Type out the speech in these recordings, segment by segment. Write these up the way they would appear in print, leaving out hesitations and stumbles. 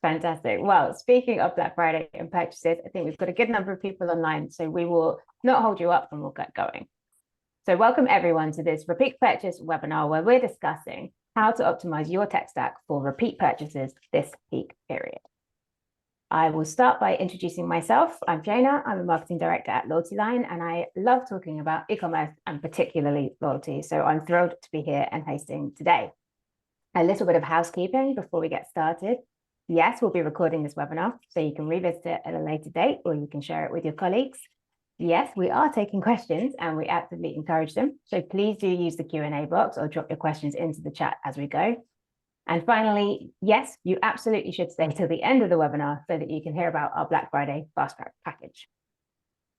Fantastic. Well, speaking of Black Friday and purchases, I think we've got a good number of people online, so we will not hold you up and we'll get going. So welcome everyone to this repeat purchase webinar where we're discussing how to optimize your tech stack for repeat purchases this peak period. I will start by introducing myself. I'm Fiona. I'm a marketing director at LoyaltyLion, and I love talking about e-commerce and particularly loyalty. So I'm thrilled to be here and hosting today. A little bit of housekeeping before we get started. Yes, we'll be recording this webinar, so you can revisit it at a later date or you can share it with your colleagues. Yes, we are taking questions and we actively encourage them. So please do use the Q&A box or drop your questions into the chat as we go. And finally, yes, you absolutely should stay till the end of the webinar so that you can hear about our Black Friday Fast Track package.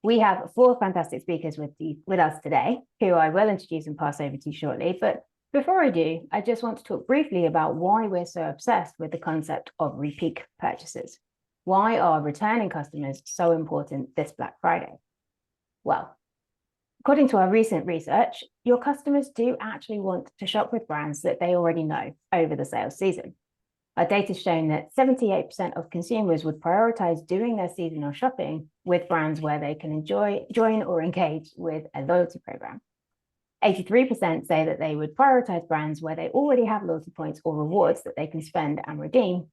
We have 4 fantastic speakers with us today, who I will introduce and pass over to you shortly. But before I do, I just want to talk briefly about why we're so obsessed with the concept of repeat purchases. Why are returning customers so important this Black Friday? Well, according to our recent research, your customers do actually want to shop with brands that they already know over the sales season. Our data has shown that 78% of consumers would prioritize doing their seasonal shopping with brands where they can join or engage with a loyalty program. 83% say that they would prioritize brands where they already have loyalty points or rewards that they can spend and redeem.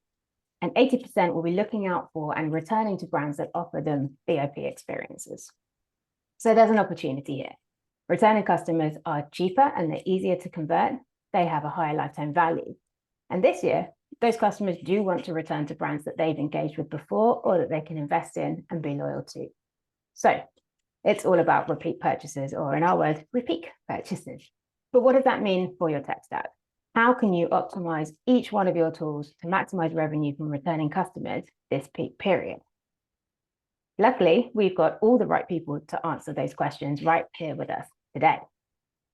And 80% will be looking out for and returning to brands that offer them VIP experiences. So there's an opportunity here. Returning customers are cheaper and they're easier to convert. They have a higher lifetime value. And this year, those customers do want to return to brands that they've engaged with before or that they can invest in and be loyal to. So it's all about repeat purchases, or in our words, repeat purchases. But what does that mean for your tech stack? How can you optimize each one of your tools to maximize revenue from returning customers this peak period? Luckily, we've got all the right people to answer those questions right here with us today.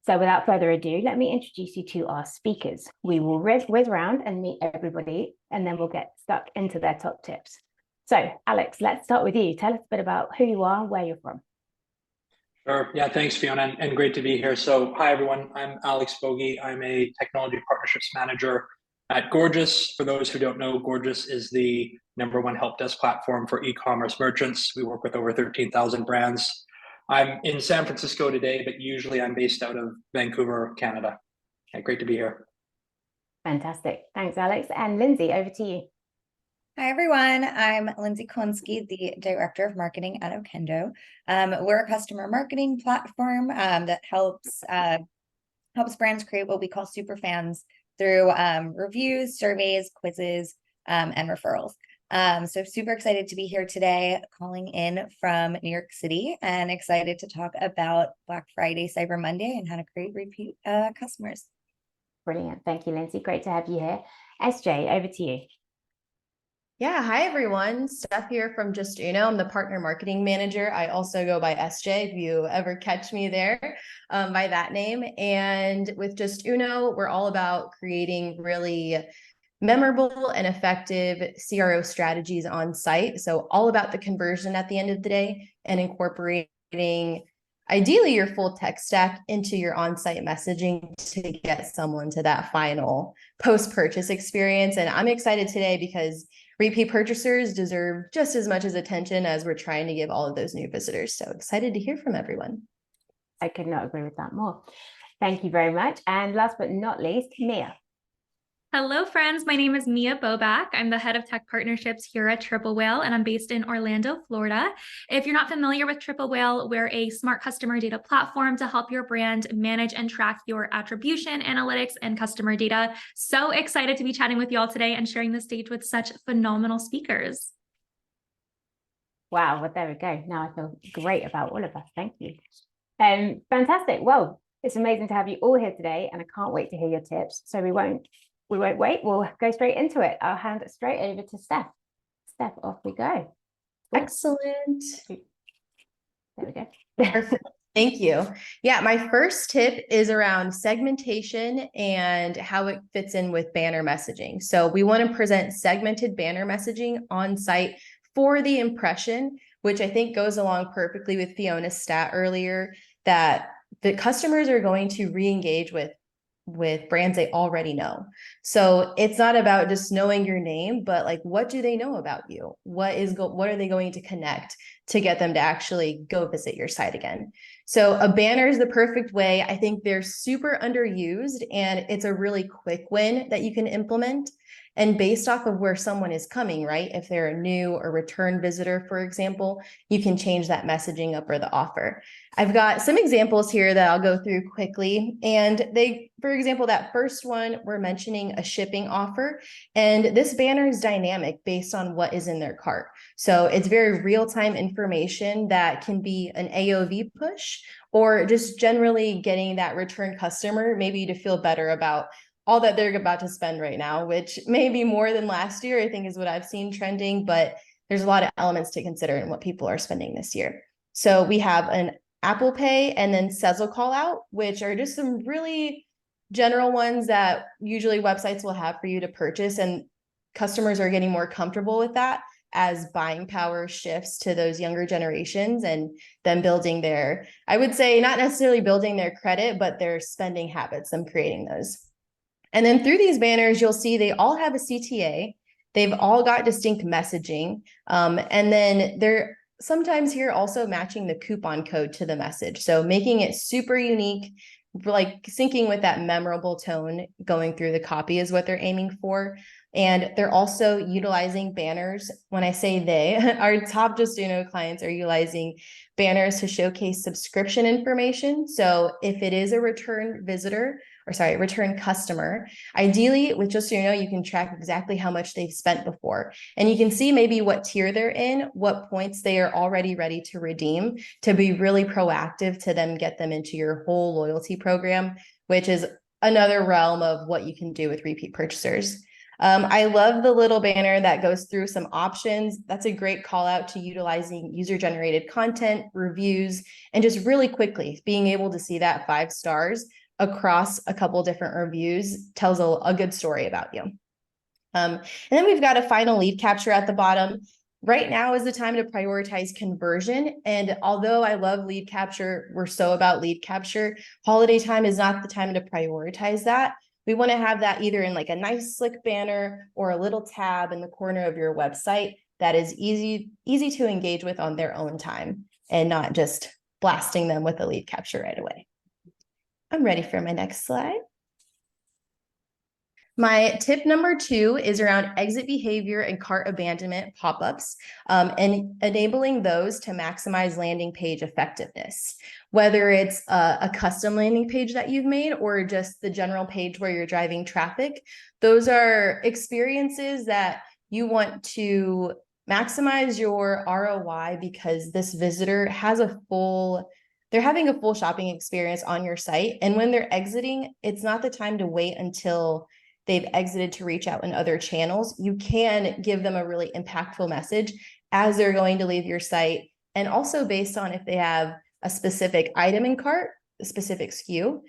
So without further ado, let me introduce you to our speakers. We will whiz around and meet everybody, and then we'll get stuck into their top tips. So Alex, let's start with you. Tell us a bit about who you are, where you're from. Sure. Yeah, thanks, Fiona, and great to be here. So hi, everyone. I'm Alex Bogie. I'm a technology partnerships manager at Gorgias. For those who don't know, Gorgias is the #1 help desk platform for e-commerce merchants. We work with over 13,000 brands. I'm in San Francisco today, but usually I'm based out of Vancouver, Canada. Yeah, great to be here. Fantastic. Thanks, Alex. And Lindsay, over to you. Hi, everyone. I'm Lindsay Konsky, the Director of Marketing at Okendo. We're a customer marketing platform that helps brands create what we call super fans through reviews, surveys, quizzes, and referrals. So super excited to be here today, calling in from New York City, and excited to talk about Black Friday, Cyber Monday, and how to create repeat customers. Brilliant. Thank you, Lindsay. Great to have you here. SJ, over to you. Yeah, hi everyone. Steph here from JustUno. I'm the partner marketing manager. I also go by SJ if you ever catch me there by that name. And with JustUno, we're all about creating really memorable and effective CRO strategies on site. So all about the conversion at the end of the day and incorporating ideally your full tech stack into your on-site messaging to get someone to that final post-purchase experience. And I'm excited today because repeat purchasers deserve just as much as attention as we're trying to give all of those new visitors. So excited to hear from everyone. I could not agree with that more. Thank you very much. And last but not least, Mia. Hello, friends. My name is Mia Boback. I'm the head of tech partnerships here at Triple Whale, and I'm based in Orlando, Florida. If you're not familiar with Triple Whale, we're a smart customer data platform to help your brand manage and track your attribution, analytics, and customer data. So excited to be chatting with you all today and sharing the stage with such phenomenal speakers. Wow, well, there we go. Now I feel great about all of us. Thank you. Fantastic. Well, it's amazing to have you all here today, and I can't wait to hear your tips. So we won't wait. We'll go straight into it. I'll hand it straight over to Steph. Steph, off we go. Excellent. There we go. Perfect. Thank you. Yeah, my first tip is around segmentation and how it fits in with banner messaging. So we want to present segmented banner messaging on site for the impression, which I think goes along perfectly with Fiona's stat earlier, that the customers are going to re-engage with with brands they already know. So it's not about just knowing your name, but like, what do they know about you? What are they going to connect to get them to actually go visit your site again? So a banner is the perfect way. I think they're super underused, and it's a really quick win that you can implement. And based off of where someone is coming, right? If they're a new or return visitor, for example, you can change that messaging up or the offer. I've got some examples here that I'll go through quickly. And for example, that first one, we're mentioning a shipping offer. And this banner is dynamic based on what is in their cart. So it's very real-time information that can be an AOV push, or just generally getting that return customer maybe to feel better about all that they're about to spend right now, which may be more than last year, I think is what I've seen trending, but there's a lot of elements to consider in what people are spending this year. So we have an Apple Pay and then Sezzle call out, which are just some really general ones that usually websites will have for you to purchase, and customers are getting more comfortable with that as buying power shifts to those younger generations, and them building their, I would say not necessarily building their credit, but their spending habits, them creating those. And then through these banners, you'll see they all have a CTA. They've all got distinct messaging. And then they're sometimes here also matching the coupon code to the message. So making it super unique, like syncing with that memorable tone going through the copy is what they're aiming for. And they're also utilizing banners. When I say they, our top JustUno clients are utilizing banners to showcase subscription information. So if it is a return visitor, return customer, ideally with JustUno, you can track exactly how much they've spent before. And you can see maybe what tier they're in, what points they are already ready to redeem, to be really proactive to then get them into your whole loyalty program, which is another realm of what you can do with repeat purchasers. I love the little banner that goes through some options. That's a great call out to utilizing user-generated content, reviews, and just really quickly being able to see that 5 stars across a couple different reviews tells a good story about you. And then we've got a final lead capture at the bottom. Right now is the time to prioritize conversion. And although I love lead capture, we're so about lead capture, holiday time is not the time to prioritize that. We want to have that either in like a nice slick banner or a little tab in the corner of your website that is easy to engage with on their own time, and not just blasting them with a lead capture right away. I'm ready for my next slide. My tip number 2 is around exit behavior and cart abandonment pop-ups, and enabling those to maximize landing page effectiveness. Whether it's a custom landing page that you've made or just the general page where you're driving traffic, those are experiences that you want to maximize your ROI, because this visitor has they're having a full shopping experience on your site. And when they're exiting, it's not the time to wait until they've exited to reach out in other channels. You can give them a really impactful message as they're going to leave your site, and also based on if they have a specific item in cart, a specific SKU,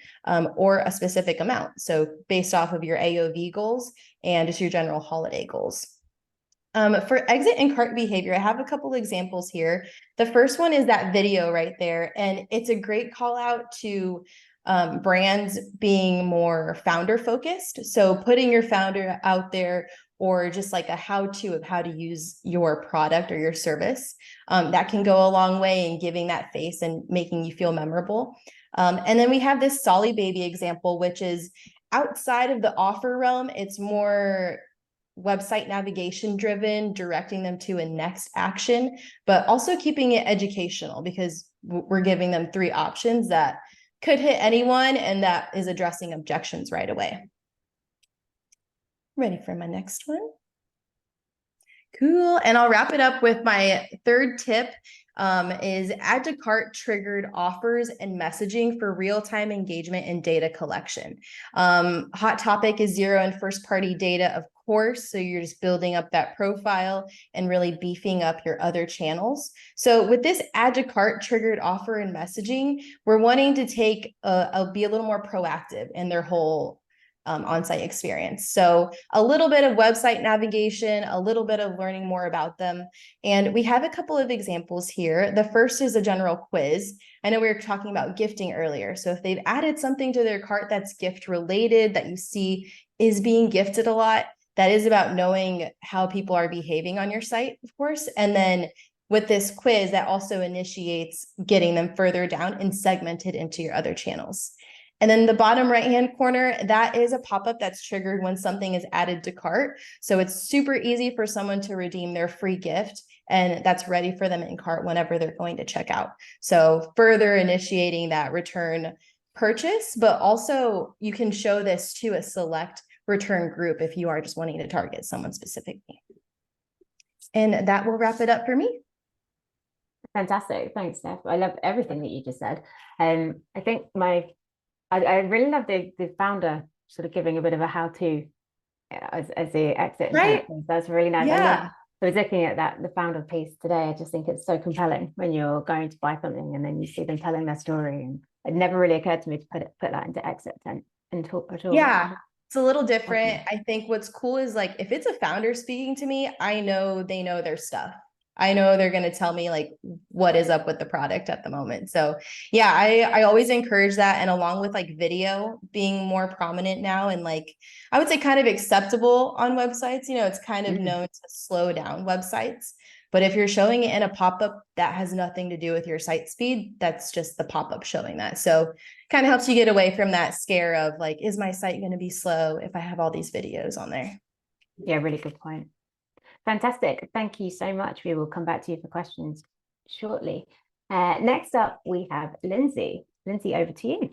or a specific amount. So based off of your AOV goals and just your general holiday goals. For exit and cart behavior, I have a couple examples here. The first one is that video right there, and it's a great call out to brands being more founder focused. So putting your founder out there, or just like a how-to of how to use your product or your service, that can go a long way in giving that face and making you feel memorable. And then we have this Solly Baby example, which is outside of the offer realm. It's more website navigation driven, directing them to a next action, but also keeping it educational, because we're giving them 3 options that could hit anyone, and that is addressing objections right away. Ready for my next one? Cool. And I'll wrap it up with my third tip, is add to cart triggered offers and messaging for real-time engagement and data collection. Hot topic is 0 and first party data, of course. So you're just building up that profile and really beefing up your other channels. So with this add to cart triggered offer and messaging, we're wanting to be a little more proactive in their whole on-site experience. So a little bit of website navigation, a little bit of learning more about them. And we have a couple of examples here. The first is a general quiz. I know we were talking about gifting earlier. So if they've added something to their cart that's gift related that you see is being gifted a lot, that is about knowing how people are behaving on your site, of course. And then with this quiz, that also initiates getting them further down and segmented into your other channels. And then the bottom right-hand corner, that is a pop-up that's triggered when something is added to cart. So it's super easy for someone to redeem their free gift, and that's ready for them in cart whenever they're going to check out. So further initiating that return purchase, but also you can show this to a select return group if you are just wanting to target someone specifically. And that will wrap it up for me. Fantastic. Thanks, Steph. I love everything that you just said. I think I really love the founder sort of giving a bit of a how-to as the exit. Right. That's really nice. Yeah. I was looking at the founder piece today. I just think it's so compelling when you're going to buy something and then you see them telling their story. And it never really occurred to me to put that into exit and talk at all. Yeah. It's a little different. I think what's cool is like, if it's a founder speaking to me, I know they know their stuff. I know they're going to tell me like what is up with the product at the moment. So yeah, I always encourage that. And along with like video being more prominent now and like, I would say kind of acceptable on websites, you know, it's kind of known to slow down websites. But if you're showing it in a pop-up that has nothing to do with your site speed, that's just the pop-up showing that. So kind of helps you get away from that scare of like, is my site going to be slow if I have all these videos on there? Yeah, really good point. Fantastic. Thank you so much. We will come back to you for questions shortly. Next up, we have Lindsay. Lindsay, over to you.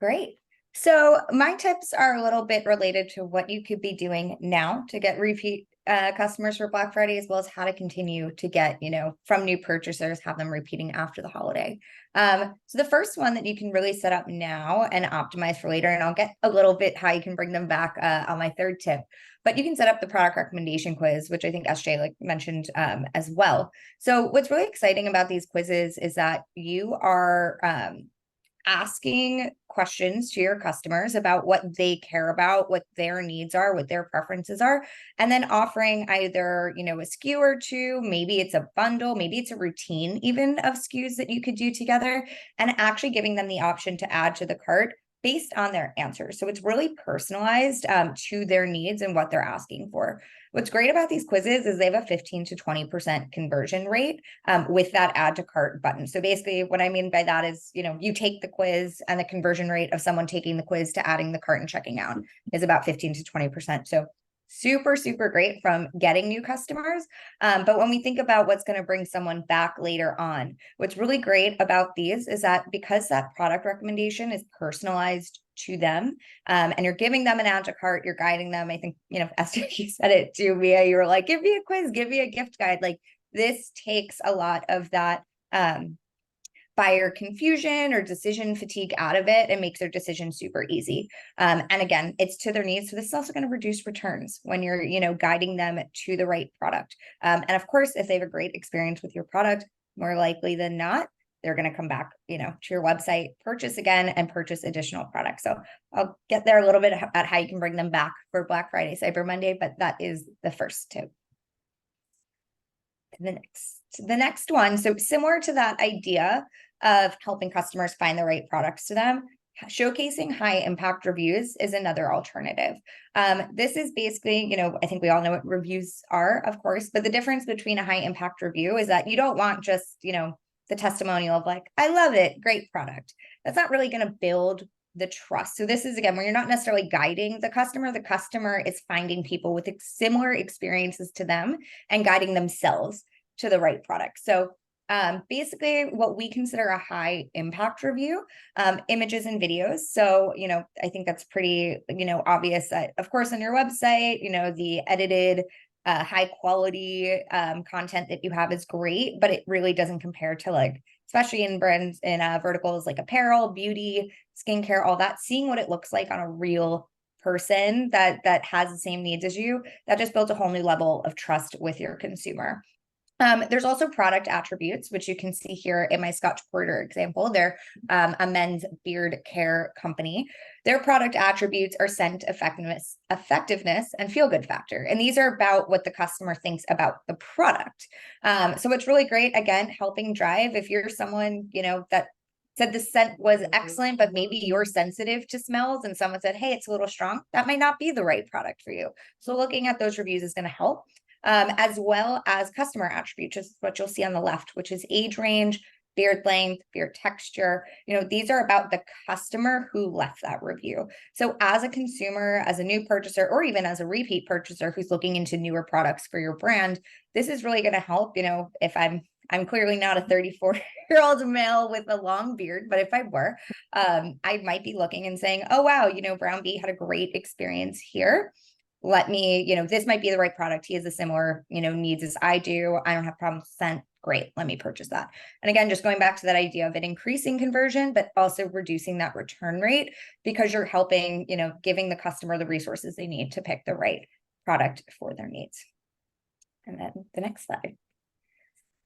Great. So my tips are a little bit related to what you could be doing now to get repeat customers for Black Friday, as well as how to continue to get, from new purchasers, have them repeating after the holiday. So the first one that you can really set up now and optimize for later, and I'll get a little bit how you can bring them back on my third tip, but you can set up the product recommendation quiz, which I think SJ mentioned as well. So what's really exciting about these quizzes is that you are asking questions to your customers about what they care about, what their needs are, what their preferences are, and then offering either, a SKU or two, maybe it's a bundle, maybe it's a routine even of SKUs that you could do together, and actually giving them the option to add to the cart based on their answers. So it's really personalized to their needs and what they're asking for. What's great about these quizzes is they have a 15 to 20% conversion rate with that add to cart button. So basically what I mean by that is, you take the quiz and the conversion rate of someone taking the quiz to adding the cart and checking out is about 15 to 20%. So super, super great from getting new customers. But when we think about what's going to bring someone back later on, what's really great about these is that because that product recommendation is personalized to them, and you're giving them an add to cart, you're guiding them. I think, Esther, you said it too, Mia, you were like, give me a quiz, give me a gift guide. Like this takes a lot of that, buyer confusion or decision fatigue out of it and makes their decision super easy. And again, it's to their needs. So this is also going to reduce returns when you're, guiding them to the right product. And of course, if they have a great experience with your product, more likely than not, they're going to come back, to your website, purchase again and purchase additional products. So I'll get there a little bit about how you can bring them back for Black Friday, Cyber Monday, but that is the first tip. The next one, so similar to that idea of helping customers find the right products to them, showcasing high impact reviews is another alternative. This is basically, I think we all know what reviews are, of course, but the difference between a high impact review is that you don't want just, the testimonial of like, I love it, great product. That's not really going to build the trust. So this is, again, where you're not necessarily guiding the customer is finding people with similar experiences to them and guiding themselves to the right product. So basically what we consider a high impact review, images and videos. So, I think that's pretty, obvious that of course on your website, the edited, high quality content that you have is great, but it really doesn't compare to especially in brands in verticals like apparel, beauty, skincare, all that, seeing what it looks like on a real person that has the same needs as you, that just builds a whole new level of trust with your consumer. There's also product attributes, which you can see here in my Scotch Porter example. They're a men's beard care company. Their product attributes are scent, effectiveness, and feel-good factor. And these are about what the customer thinks about the product. So it's really great, again, helping drive. If you're someone, that said the scent was excellent, but maybe you're sensitive to smells and someone said, hey, it's a little strong, that might not be the right product for you. So looking at those reviews is going to help. As well as customer attributes, which is what you'll see on the left, which is age range, beard length, beard texture. These are about the customer who left that review. So as a consumer, as a new purchaser, or even as a repeat purchaser who's looking into newer products for your brand, this is really going to help. If I'm clearly not a 34-year-old male with a long beard, but if I were, I might be looking and saying, oh, wow, Brown Bee had a great experience here. Let me, this might be the right product. He has a similar, needs as I do. I don't have problems with scent. Great. Let me purchase that. And again, just going back to that idea of it increasing conversion, but also reducing that return rate because you're helping, giving the customer the resources they need to pick the right product for their needs. And then the next slide.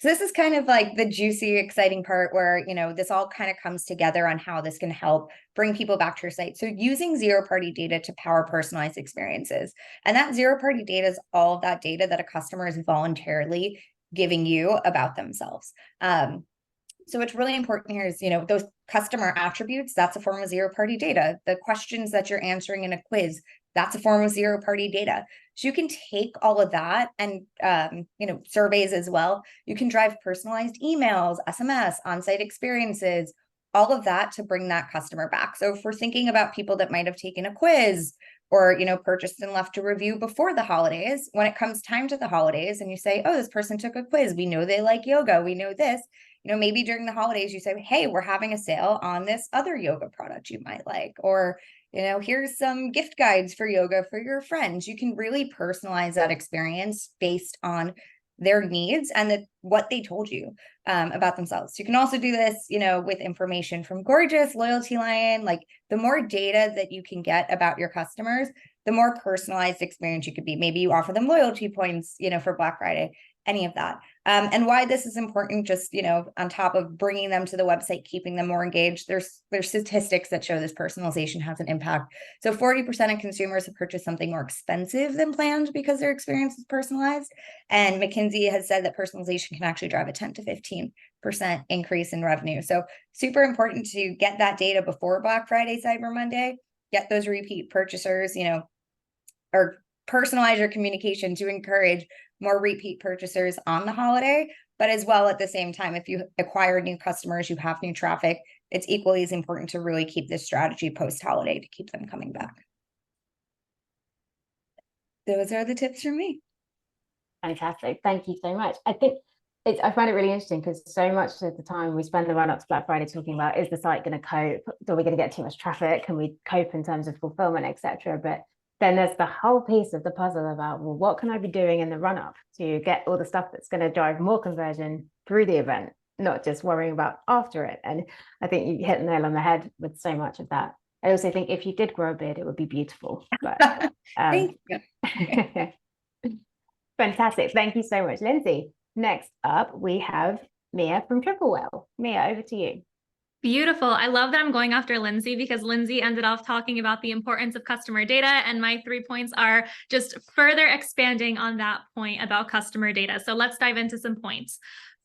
So this is kind of like the juicy, exciting part where, this all kind of comes together on how this can help bring people back to your site. So using zero-party data to power personalized experiences. And that zero-party data is all of that data that a customer is voluntarily giving you about themselves. So what's really important here is, those customer attributes, that's a form of zero-party data. The questions that you're answering in a quiz, that's a form of zero-party data. So you can take all of that and, surveys as well. You can drive personalized emails, SMS, on-site experiences, all of that to bring that customer back. So if we're thinking about people that might have taken a quiz or, purchased and left a review before the holidays, when it comes time to the holidays and you say, oh, this person took a quiz, we know they like yoga, we know this, maybe during the holidays you say, hey, we're having a sale on this other yoga product you might like, or here's some gift guides for yoga for your friends. You can really personalize that experience based on their needs and what they told you about themselves. You can also do this, with information from Gorgias, LoyaltyLion. Like the more data that you can get about your customers, the more personalized experience you could be. Maybe you offer them loyalty points, for Black Friday, any of that. And why this is important, just, on top of bringing them to the website, keeping them more engaged, there's statistics that show this personalization has an impact. So 40% of consumers have purchased something more expensive than planned because their experience is personalized. And McKinsey has said that personalization can actually drive a 10 to 15% increase in revenue. So super important to get that data before Black Friday, Cyber Monday, get those repeat purchasers, or personalize your communication to encourage more repeat purchasers on the holiday, but as well at the same time, if you acquire new customers, you have new traffic, it's equally as important to really keep this strategy post-holiday to keep them coming back. Those are the tips from me. Fantastic. Thank you so much. I find it really interesting because so much of the time we spend the run up to Black Friday talking about, is the site going to cope? Are we going to get too much traffic? Can we cope in terms of fulfillment, etc.? But then there's the whole piece of the puzzle about, well, what can I be doing in the run up to get all the stuff that's going to drive more conversion through the event, not just worrying about after it. And I think you hit the nail on the head with so much of that. I also think if you did grow a beard, it would be beautiful. But, Thank you. Fantastic. Thank you so much, Lindsay. Next up, we have Mia from Triple Whale. Mia, over to you. Beautiful. I love that I'm going after Lindsay because Lindsay ended off talking about the importance of customer data. And my 3 points are just further expanding on that point about customer data. So let's dive into some points.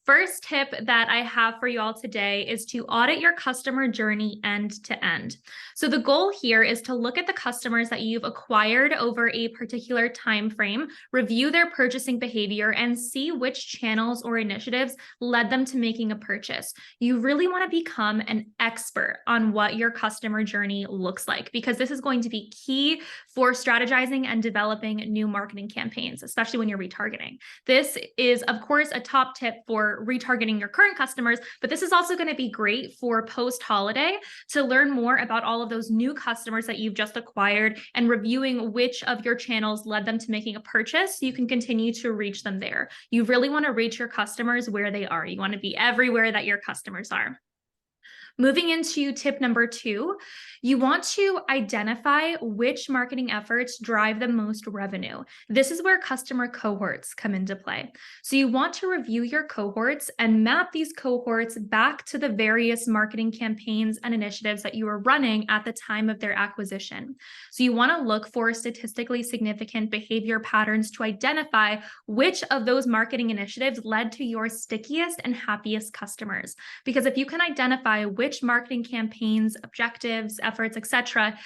First tip that I have for you all today is to audit your customer journey end to end. So the goal here is to look at the customers that you've acquired over a particular time frame, review their purchasing behavior, and see which channels or initiatives led them to making a purchase. You really want to become an expert on what your customer journey looks like, because this is going to be key for strategizing and developing new marketing campaigns, especially when you're retargeting. This is, of course, a top tip for retargeting your current customers, but this is also going to be great for post-holiday to learn more about all of those new customers that you've just acquired and reviewing which of your channels led them to making a purchase so you can continue to reach them there. You really want to reach your customers where they are. You want to be everywhere that your customers are. Moving into tip number 2, you want to identify which marketing efforts drive the most revenue. This is where customer cohorts come into play. So you want to review your cohorts and map these cohorts back to the various marketing campaigns and initiatives that you are running at the time of their acquisition. So you want to look for statistically significant behavior patterns to identify which of those marketing initiatives led to your stickiest and happiest customers. Because if you can identify which marketing campaigns, objectives, efforts, etc.,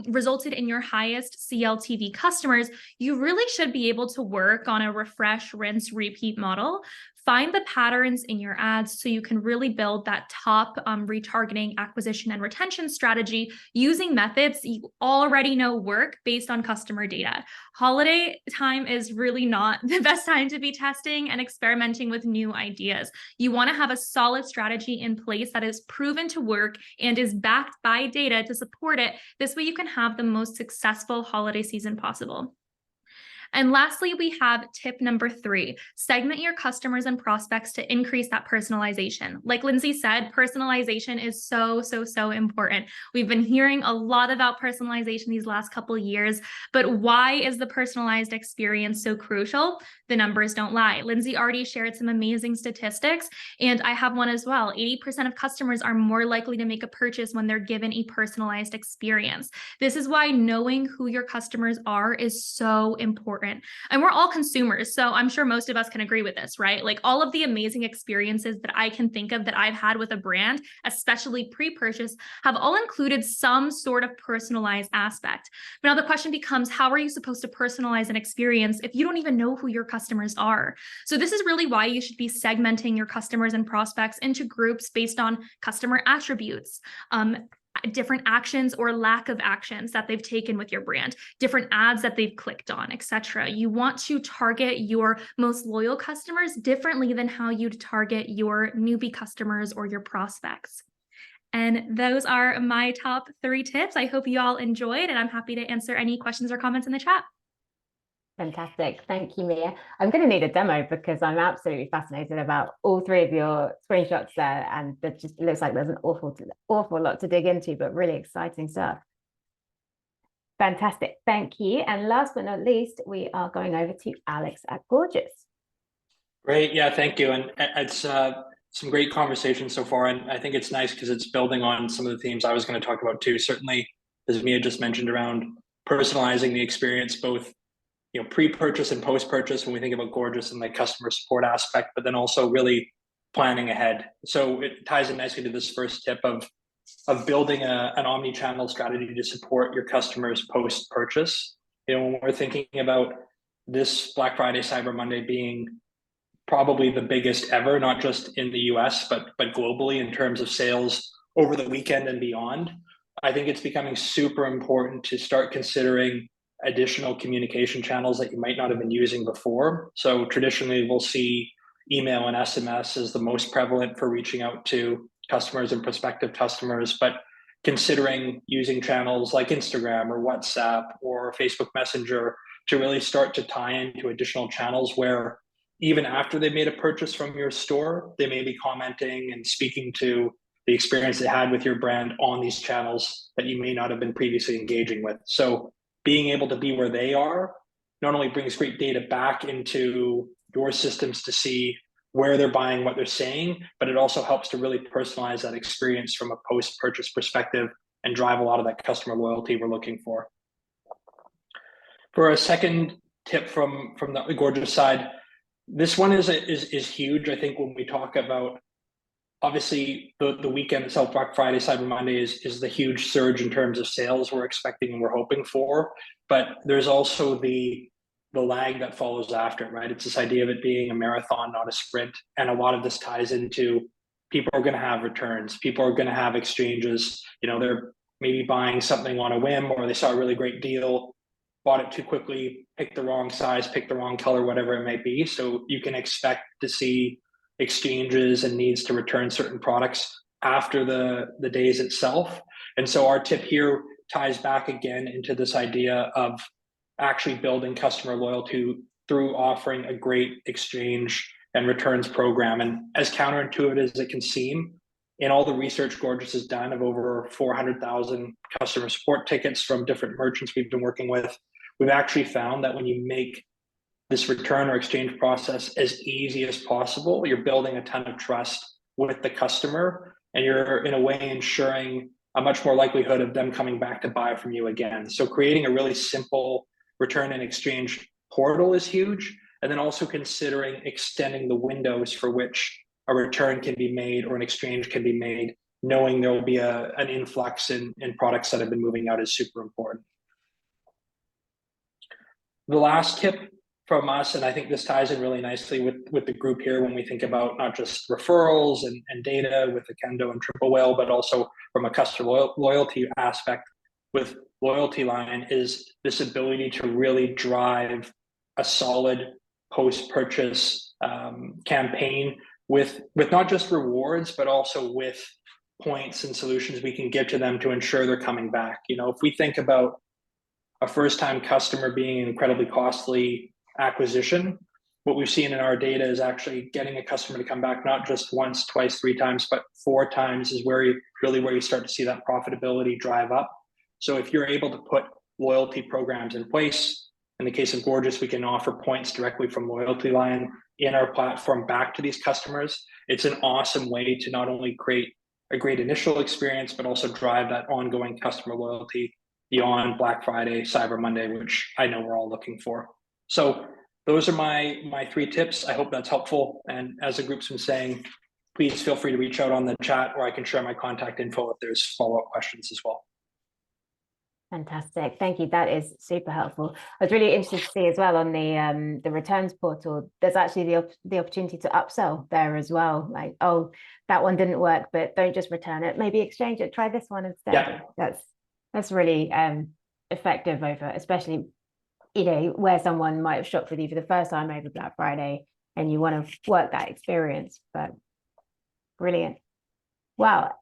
resulted in your highest CLTV customers, you really should be able to work on a refresh, rinse, repeat model. Find the patterns in your ads so you can really build that top retargeting, acquisition, and retention strategy using methods you already know work based on customer data. Holiday time is really not the best time to be testing and experimenting with new ideas. You want to have a solid strategy in place that is proven to work and is backed by data to support it. This way you can have the most successful holiday season possible. And lastly, we have tip number 3, segment your customers and prospects to increase that personalization. Like Lindsay said, personalization is so important. We've been hearing a lot about personalization these last couple of years, but why is the personalized experience so crucial? The numbers don't lie. Lindsay already shared some amazing statistics, and I have one as well. 80% of customers are more likely to make a purchase when they're given a personalized experience. This is why knowing who your customers are is so important. And we're all consumers, so I'm sure most of us can agree with this, right? Like all of the amazing experiences that I can think of that I've had with a brand, especially pre-purchase, have all included some sort of personalized aspect. But now the question becomes, how are you supposed to personalize an experience if you don't even know who your customers are? So this is really why you should be segmenting your customers and prospects into groups based on customer attributes, different actions or lack of actions that they've taken with your brand, different ads that they've clicked on, etc. You want to target your most loyal customers differently than how you'd target your newbie customers or your prospects. And those are my top 3 tips. I hope you all enjoyed, and I'm happy to answer any questions or comments in the chat. Fantastic. Thank you, Mia. I'm going to need a demo because I'm absolutely fascinated about all 3 of your screenshots there, and it just looks like there's an awful lot to dig into, but really exciting stuff. Fantastic. Thank you. And last but not least, we are going over to Alex at Gorgias. Great. Yeah, thank you. And it's some great conversation so far. And I think it's nice because it's building on some of the themes I was going to talk about too. Certainly, as Mia just mentioned, around personalizing the experience, both pre-purchase and post-purchase when we think about Gorgias and the customer support aspect, but then also really planning ahead. So it ties in nicely to this first tip of building an omni-channel strategy to support your customers post-purchase. When we're thinking about this Black Friday, Cyber Monday being probably the biggest ever, not just in the US, but globally in terms of sales over the weekend and beyond, I think it's becoming super important to start considering additional communication channels that you might not have been using before. So traditionally, we'll see email and SMS as the most prevalent for reaching out to customers and prospective customers, but considering using channels like Instagram or WhatsApp or Facebook Messenger to really start to tie into additional channels where even after they made a purchase from your store, they may be commenting and speaking to the experience they had with your brand on these channels that you may not have been previously engaging with. So being able to be where they are not only brings great data back into your systems to see where they're buying, what they're saying, but it also helps to really personalize that experience from a post-purchase perspective and drive a lot of that customer loyalty we're looking for. For a second tip from the Gorgias side, this one is huge. I think when we talk about, obviously, the weekend itself, Black Friday, Cyber Monday is the huge surge in terms of sales we're expecting and we're hoping for. But there's also the lag that follows after it, right? It's this idea of it being a marathon, not a sprint. And a lot of this ties into people are going to have returns. People are going to have exchanges. They're maybe buying something on a whim, or they saw a really great deal, bought it too quickly, picked the wrong size, picked the wrong color, whatever it might be. So you can expect to see exchanges and needs to return certain products after the days itself. And so our tip here ties back again into this idea of actually building customer loyalty through offering a great exchange and returns program. And as counterintuitive as it can seem, in all the research Gorgias has done of over 400,000 customer support tickets from different merchants we've been working with, we've actually found that when you make this return or exchange process as easy as possible, you're building a ton of trust with the customer, and you're in a way ensuring a much more likelihood of them coming back to buy from you again. So creating a really simple return and exchange portal is huge. And then also considering extending the windows for which a return can be made or an exchange can be made, knowing there will be an influx in products that have been moving out is super important. The last tip from us, and I think this ties in really nicely with the group here when we think about not just referrals and data with Okendo and Triple Whale, but also from a customer loyalty aspect with LoyaltyLion, is this ability to really drive a solid post-purchase campaign with not just rewards, but also with points and solutions we can give to them to ensure they're coming back. You know, if we think about a first-time customer being an incredibly costly acquisition, what we've seen in our data is actually getting a customer to come back not just once, twice, 3 times, but 4 times is where you start to see that profitability drive up. So if you're able to put loyalty programs in place, in the case of Gorgias, we can offer points directly from LoyaltyLion in our platform back to these customers. It's an awesome way to not only create a great initial experience, but also drive that ongoing customer loyalty beyond Black Friday, Cyber Monday, which I know we're all looking for. So those are my 3 tips. I hope that's helpful. And as the group's been saying, please feel free to reach out on the chat, or I can share my contact info if there's follow-up questions as well. Fantastic. Thank you. That is super helpful. I was really interested to see as well on the returns portal, there's actually the opportunity to upsell there as well. Like, oh, that one didn't work, but don't just return it. Maybe exchange it. Try this one instead. Yeah. That's really effective over, especially, you know, where someone might have shopped with you for the first time over Black Friday and you want to work that experience. But brilliant. Wow.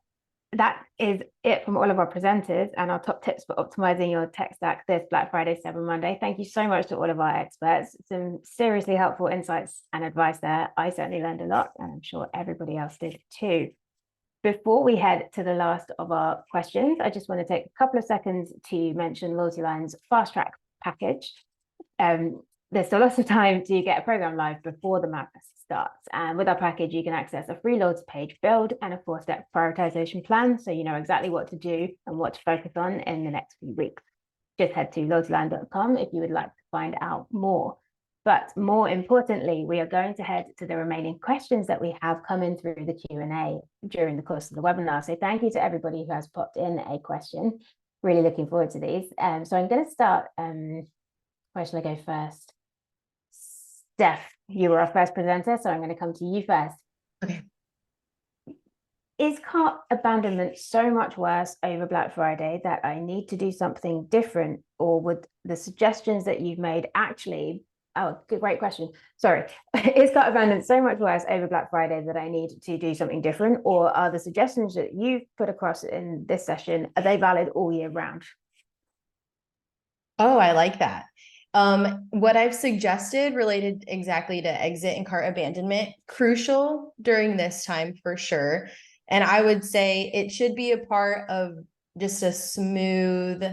That is it from all of our presenters and our top tips for optimizing your tech stack this Black Friday, Cyber Monday. Thank you so much to all of our experts. Some seriously helpful insights and advice there. I certainly learned a lot, and I'm sure everybody else did too. Before we head to the last of our questions, I just want to take a couple of seconds to mention LoyaltyLion's Fast Track package. There's still lots of time to get a program live before the madness starts. And with our package, you can access a free loyalty page build and a 4-step prioritization plan, so you know exactly what to do and what to focus on in the next few weeks. Just head to LoyaltyLion.com if you would like to find out more. But more importantly, we are going to head to the remaining questions that we have come in through the Q&A during the course of the webinar. So thank you to everybody who has popped in a question. Really looking forward to these. So I'm going to start. Where shall I go first? Steph, you were our first presenter, so I'm going to come to you first. Okay. Is cart abandonment so much worse over Black Friday that I need to do something different? Or would the suggestions that you've made actually, oh, great question. Sorry. Is cart abandonment so much worse over Black Friday that I need to do something different? Or are the suggestions that you've put across in this session, are they valid all year round? Oh, I like that. What I've suggested related exactly to exit and cart abandonment, crucial during this time for sure. And I would say it should be a part of just a smooth,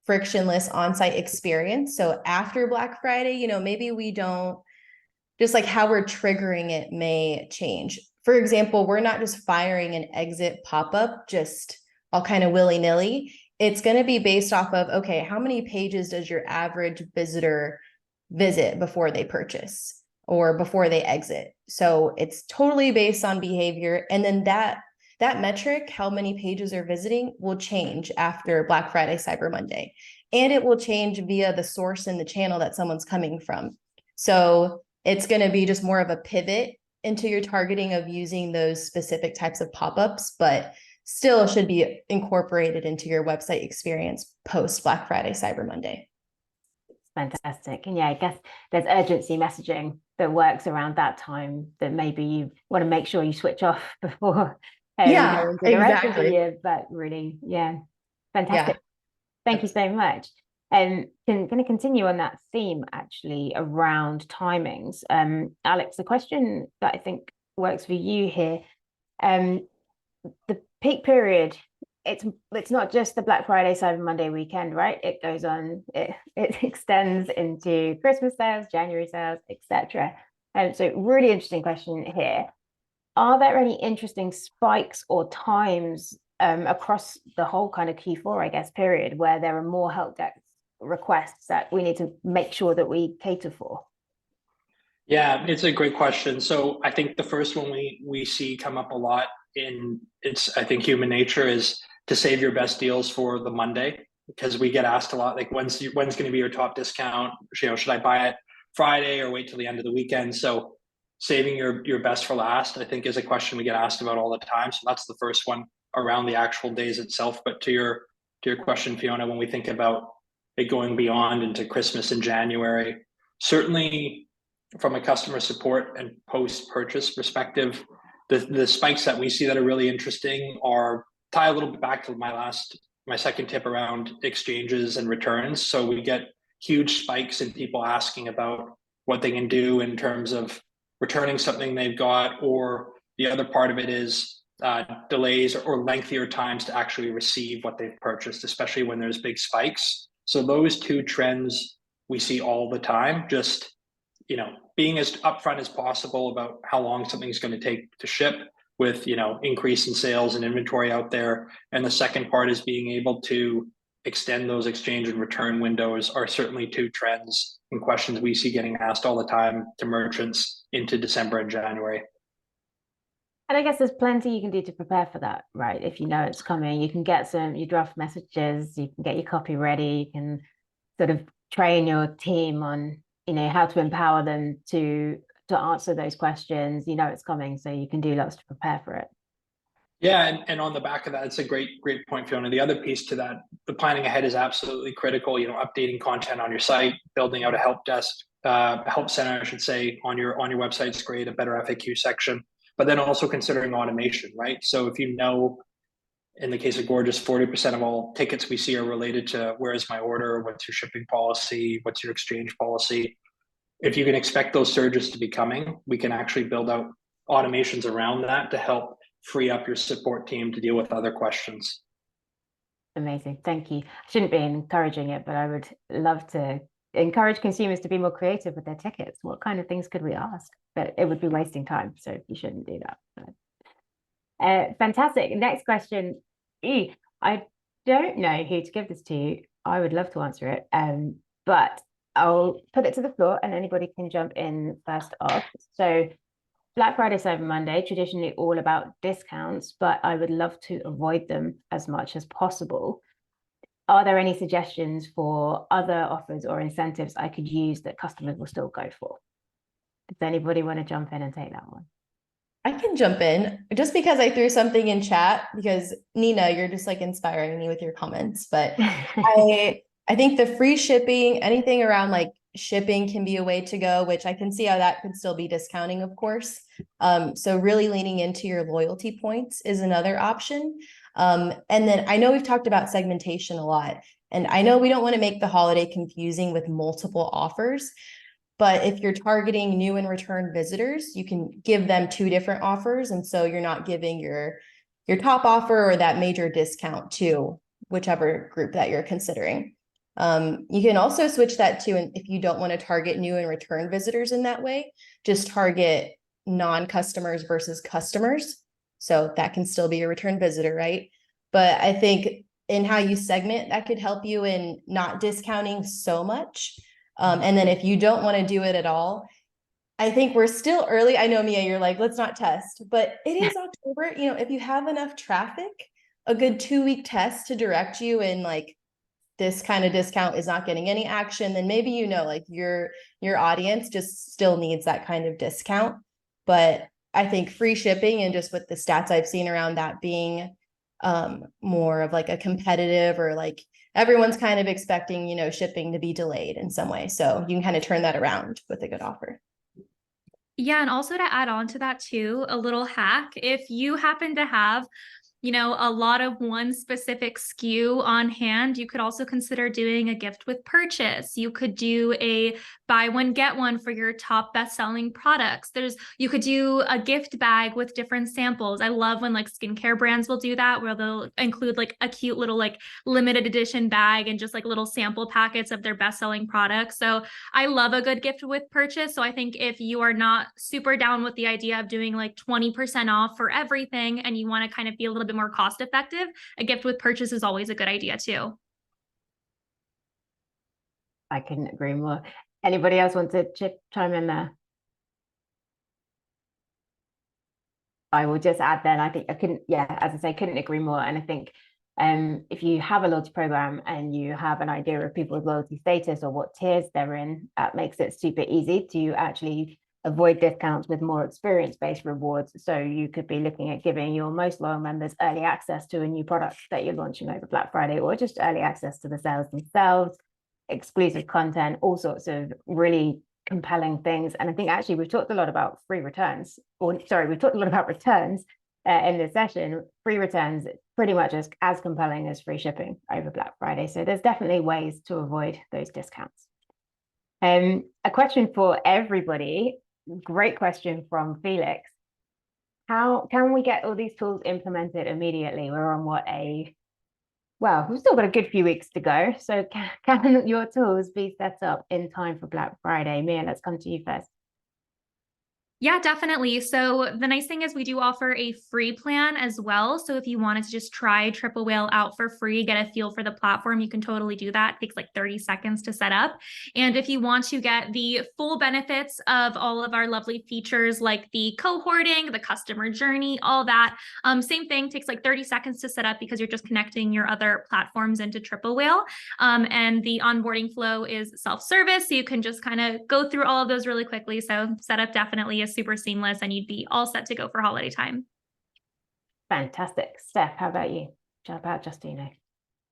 frictionless on-site experience. So after Black Friday, you know, maybe we don't, just like how we're triggering it may change. For example, we're not just firing an exit pop-up, just all kind of willy-nilly. It's going to be based off of, okay, how many pages does your average visitor visit before they purchase or before they exit? So it's totally based on behavior. And then that metric, how many pages are visiting, will change after Black Friday, Cyber Monday. And it will change via the source and the channel that someone's coming from. So it's going to be just more of a pivot into your targeting of using those specific types of pop-ups, but still should be incorporated into your website experience post Black Friday, Cyber Monday. Fantastic. And yeah, I guess there's urgency messaging that works around that time that maybe you want to make sure you switch off before yeah, the rest of the exactly. year. But really, yeah, fantastic. Yeah. Thank you so much. And going to continue on that theme actually around timings. Alex, the question that I think works for you here, the peak period, it's not just the Black Friday, Cyber Monday weekend, right? It goes on, it extends into Christmas sales, January sales, etc. And so really interesting question here. Are there any interesting spikes or times across the whole kind of Q4, I guess, period, where there are more help desk requests that we need to make sure that we cater for? Yeah, it's a great question. So I think the first one we see come up a lot in I think human nature is to save your best deals for the Monday, because we get asked a lot, like when's going to be your top discount? Should I buy it Friday or wait till the end of the weekend? So saving your best for last, I think, is a question we get asked about all the time. So that's the first one around the actual days itself. But to your question, Fiona, when we think about it going beyond into Christmas in January, certainly from a customer support and post-purchase perspective, the spikes that we see that are really interesting are tie a little bit back to my second tip around exchanges and returns. So we get huge spikes in people asking about what they can do in terms of returning something they've got, or the other part of it is delays or lengthier times to actually receive what they've purchased, especially when there's big spikes. So those two trends we see all the time, just being as upfront as possible about how long something's going to take to ship with, increase in sales and inventory out there. And the second part is being able to extend those exchange and return windows are certainly two trends and questions we see getting asked all the time to merchants into December and January. And I guess there's plenty you can do to prepare for that, right? If you know it's coming, you can get you draft messages, you can get your copy ready, you can sort of train your team on how to empower them to answer those questions. It's coming, so you can do lots to prepare for it. Yeah, and on the back of that, it's a great point, Fiona. The other piece to that, the planning ahead is absolutely critical. Updating content on your site, building out a help desk, help center, I should say, on your website is great. A better FAQ section, but then also considering automation, right? So if in the case of Gorgias, 40% of all tickets we see are related to where is my order, what's your shipping policy, what's your exchange policy. If you can expect those surges to be coming, we can actually build out automations around that to help free up your support team to deal with other questions. Amazing. Thank you. I shouldn't be encouraging it, but I would love to encourage consumers to be more creative with their tickets. What kind of things could we ask? But it would be wasting time, so you shouldn't do that. Fantastic. Next question. I don't know who to give this to. I would love to answer it, but I'll put it to the floor and anybody can jump in first off. So Black Friday, Cyber Monday, traditionally all about discounts, but I would love to avoid them as much as possible. Are there any suggestions for other offers or incentives I could use that customers will still go for? Does anybody want to jump in and take that one? I can jump in just because I threw something in chat, because Nina, you're just like inspiring me with your comments. But I think the free shipping, anything around like shipping can be a way to go, which I can see how that could still be discounting, of course. So really leaning into your loyalty points is another option. And then I know we've talked about segmentation a lot, and I know we don't want to make the holiday confusing with multiple offers. But if you're targeting new and return visitors, you can give them two different offers. And so you're not giving your top offer or that major discount to whichever group that you're considering. You can also switch that to, and if you don't want to target new and return visitors in that way, just target non-customers versus customers. So that can still be a return visitor, right? But I think in how you segment, that could help you in not discounting so much. And then if you don't want to do it at all, I think we're still early. I know, Mia, you're like, let's not test, but it is October. If you have enough traffic, a good 2-week test to direct you in like, this kind of discount is not getting any action, then maybe, like your audience just still needs that kind of discount. But I think free shipping, and just with the stats I've seen around that being more of like a competitive, or like everyone's kind of expecting, shipping to be delayed in some way. So you can kind of turn that around with a good offer. Yeah, and also to add on to that too, a little hack, if you happen to have a lot of one specific SKU on hand, you could also consider doing a gift with purchase. You could do a buy one, get one for your top best-selling products. You could do a gift bag with different samples. I love when like skincare brands will do that, where they'll include like a cute little like limited edition bag and just like little sample packets of their best-selling products. So I love a good gift with purchase. So I think if you are not super down with the idea of doing like 20% off for everything and you want to kind of be a little bit more cost effective, a gift with purchase is always a good idea too. I couldn't agree more. Anybody else want to chime in there? I will just add then, I think I couldn't, as I say, couldn't agree more. And I think if you have a loyalty program and you have an idea of people's loyalty status or what tiers they're in, that makes it super easy to actually avoid discounts with more experience-based rewards. So you could be looking at giving your most loyal members early access to a new product that you're launching over Black Friday, or just early access to the sales themselves, exclusive content, all sorts of really compelling things. And I think actually we've talked a lot about free returns, we've talked a lot about returns in this session. Free returns pretty much as compelling as free shipping over Black Friday. So there's definitely ways to avoid those discounts. A question for everybody, great question from Felix. How can we get all these tools implemented immediately? We're on we've still got a good few weeks to go. So can your tools be set up in time for Black Friday? Mia, let's come to you first. Yeah, definitely. So the nice thing is we do offer a free plan as well. So if you wanted to just try Triple Whale out for free, get a feel for the platform, you can totally do that. It takes like 30 seconds to set up. And if you want to get the full benefits of all of our lovely features like the cohorting, the customer journey, all that, same thing, takes like 30 seconds to set up because you're just connecting your other platforms into Triple Whale. And the onboarding flow is self-service. So you can just kind of go through all of those really quickly. So setup definitely is super seamless and you'd be all set to go for holiday time. Fantastic. Steph, how about you? How about JustUno?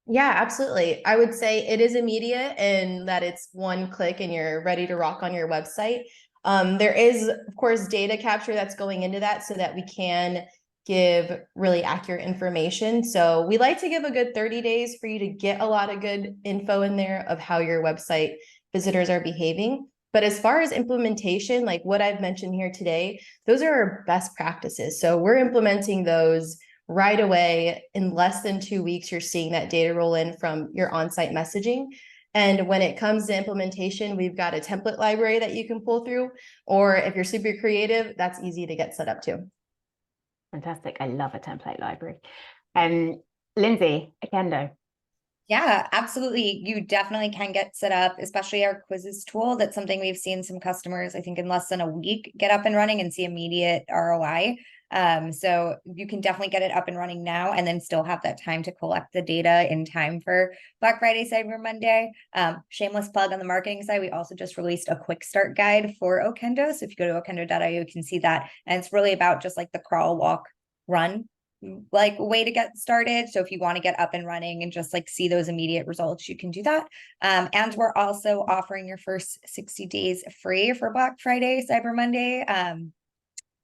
Yeah, absolutely. I would say it is immediate in that it's one click and you're ready to rock on your website. There is, of course, data capture that's going into that so that we can give really accurate information. So we like to give a good 30 days for you to get a lot of good info in there of how your website visitors are behaving. But as far as implementation, like what I've mentioned here today, those are our best practices. So we're implementing those right away. In less than 2 weeks, you're seeing that data roll in from your on-site messaging. And when it comes to implementation, we've got a template library that you can pull through, or if you're super creative, that's easy to get set up too. Fantastic. I love a template library. Lindsay, Okendo. Yeah, absolutely. You definitely can get set up, especially our quizzes tool. That's something we've seen some customers, I think in less than a week, get up and running and see immediate ROI. So you can definitely get it up and running now and then still have that time to collect the data in time for Black Friday, Cyber Monday. Shameless plug on the marketing side. We also just released a quick start guide for Okendo. So if you go to okendo.io, you can see that. And it's really about just like the crawl, walk, run like way to get started. So if you want to get up and running and just like see those immediate results, you can do that. And we're also offering your first 60 days free for Black Friday, Cyber Monday,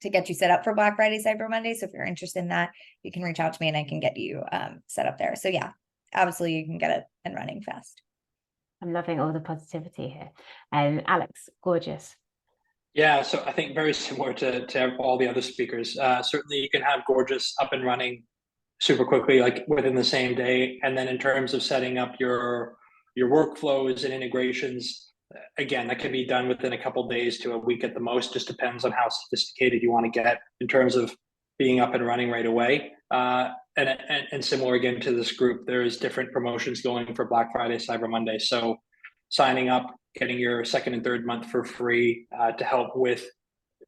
to get you set up for Black Friday, Cyber Monday. So if you're interested in that, you can reach out to me and I can get you set up there. So yeah, absolutely, you can get it and running fast. I'm loving all the positivity here. And Alex, Gorgias. Yeah, so I think very similar to all the other speakers. Certainly you can have Gorgias up and running super quickly, like within the same day. And then in terms of setting up your workflows and integrations, again, that can be done within a couple of days to a week at the most. Just depends on how sophisticated you want to get in terms of being up and running right away. And similar again to this group, there's different promotions going for Black Friday, Cyber Monday. So signing up, getting your second and third month for free to help with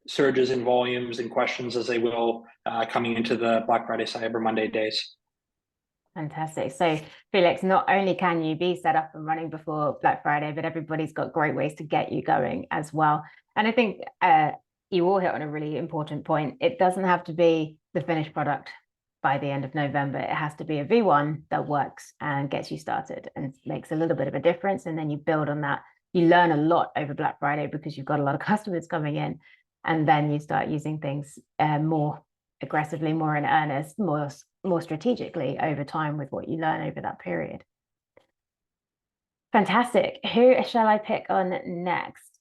surges in volumes and questions as they will coming into the Black Friday, Cyber Monday days. Fantastic. So Felix, not only can you be set up and running before Black Friday, but everybody's got great ways to get you going as well. And I think you all hit on a really important point. It doesn't have to be the finished product by the end of November. It has to be a V1 that works and gets you started and makes a little bit of a difference. And then you build on that. You learn a lot over Black Friday because you've got a lot of customers coming in, and then you start using things more aggressively, more in earnest, more more strategically over time with what you learn over that period. Fantastic. Who shall I pick on next?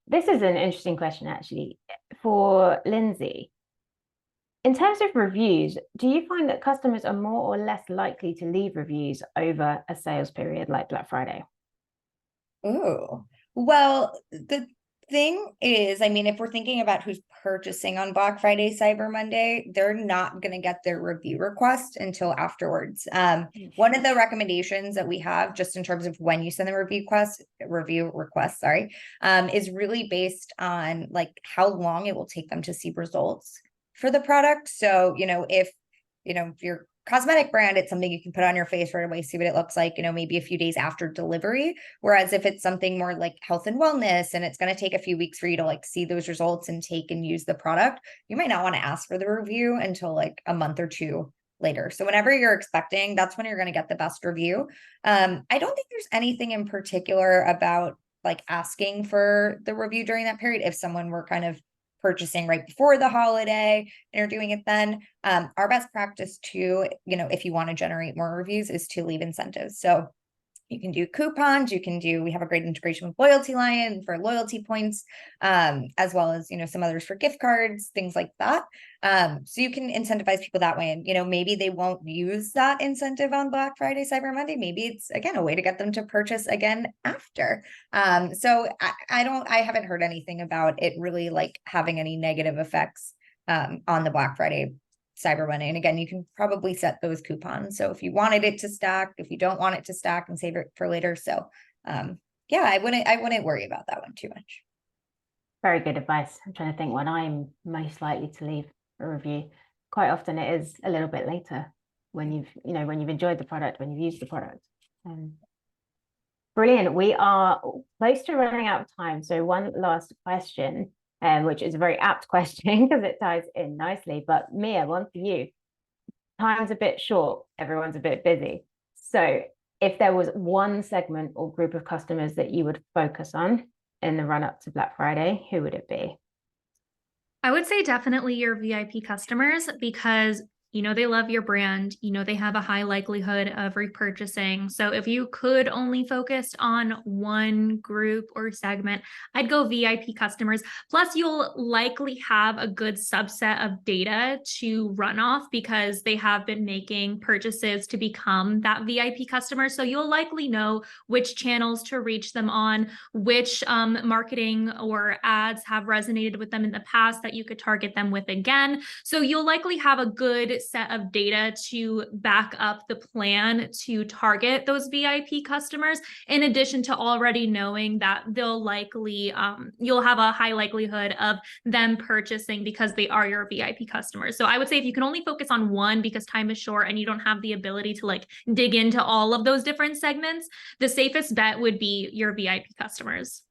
This is an interesting question, actually, for Lindsay. In terms of reviews, do you find that customers are more or less likely to leave reviews over a sales period like Black Friday? Oh, well, the thing is, I mean, if we're thinking about who's purchasing on Black Friday, Cyber Monday, they're not going to get their review request until afterwards. One of the recommendations that we have, just in terms of when you send the review request, is really based on like how long it will take them to see results for the product. So, if your cosmetic brand, it's something you can put on your face right away, see what it looks like, maybe a few days after delivery. Whereas if it's something more like health and wellness, and it's going to take a few weeks for you to like see those results and take and use the product, you might not want to ask for the review until like a month or two later. So whenever you're expecting, that's when you're going to get the best review. I don't think there's anything in particular about like asking for the review during that period. If someone were kind of purchasing right before the holiday and you're doing it then, our best practice too, if you want to generate more reviews, is to leave incentives. So you can do coupons, we have a great integration with LoyaltyLion for loyalty points, as well as, some others for gift cards, things like that. So you can incentivize people that way. And, maybe they won't use that incentive on Black Friday, Cyber Monday. Maybe it's, again, a way to get them to purchase again after. So I haven't heard anything about it really like having any negative effects on the Black Friday, Cyber Monday. And again, you can probably set those coupons. So if you wanted it to stack, if you don't want it to stack, and save it for later. So yeah, I wouldn't worry about that one too much. Very good advice. I'm trying to think when I'm most likely to leave a review. Quite often it is a little bit later when you've enjoyed the product, when you've used the product. Brilliant. We are close to running out of time. So one last question, which is a very apt question because it ties in nicely. But Mia, one for you. Time's a bit short. Everyone's a bit busy. So if there was one segment or group of customers that you would focus on in the run-up to Black Friday, who would it be? I would say definitely your VIP customers, because they love your brand, they have a high likelihood of repurchasing. So if you could only focus on one group or segment, I'd go VIP customers. Plus, you'll likely have a good subset of data to run off because they have been making purchases to become that VIP customer. So you'll likely know which channels to reach them on, which marketing or ads have resonated with them in the past that you could target them with again. So you'll likely have a good set of data to back up the plan to target those VIP customers, in addition to already knowing that they'll likely, you'll have a high likelihood of them purchasing because they are your VIP customers. So I would say if you can only focus on one because time is short and you don't have the ability to like dig into all of those different segments, the safest bet would be your VIP customers.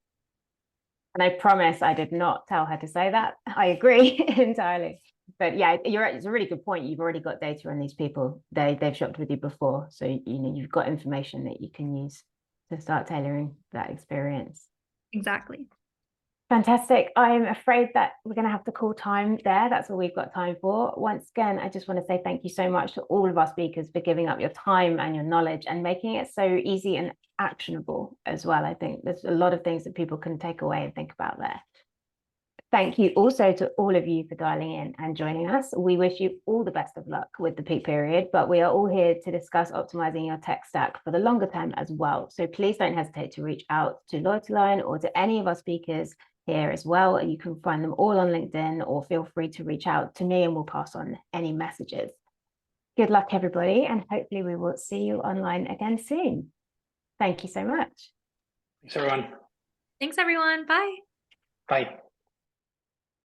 And I promise I did not tell her to say that. I agree entirely. But yeah, you're right. It's a really good point. You've already got data on these people. They've shopped with you before. So, you've got information that you can use to start tailoring that experience. Exactly. Fantastic. I'm afraid that we're going to have to call time there. That's all we've got time for. Once again, I just want to say thank you so much to all of our speakers for giving up your time and your knowledge and making it so easy and actionable as well. I think there's a lot of things that people can take away and think about there. Thank you also to all of you for dialing in and joining us. We wish you all the best of luck with the peak period, but we are all here to discuss optimizing your tech stack for the longer term as well. So please don't hesitate to reach out to LoyaltyLion or to any of our speakers here as well. You can find them all on LinkedIn, or feel free to reach out to me and we'll pass on any messages. Good luck, everybody, and hopefully we will see you online again soon. Thank you so much. Thanks, everyone. Thanks, everyone. Bye. Bye.